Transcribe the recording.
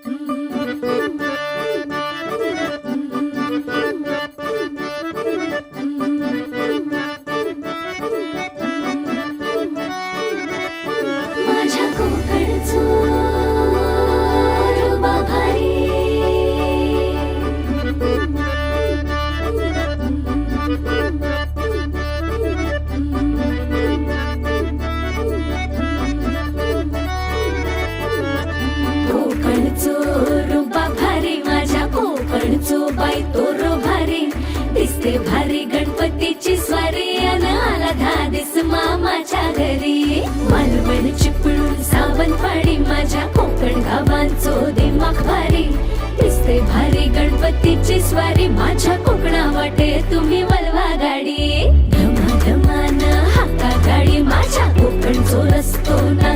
माझ्या कोकणचो रुबा भारी, कोकणचो रुबा भारी, माझ्या कोकणचो बाई तो रो भारी. दिसते भारी गणपतीची स्वारी, अन आला धादिस मामाच्या घरी. मालवण चिपळूण सावंतवाडी, माझ्या कोकण गावांचो दिमाग भारी. दिसते भारी गणपतीची स्वारी, माझ्या कोकणा वाटे तुम्ही वलवा गाडी. धमाधमान हाका गाडी, माझ्या कोकणचो रस्तो ना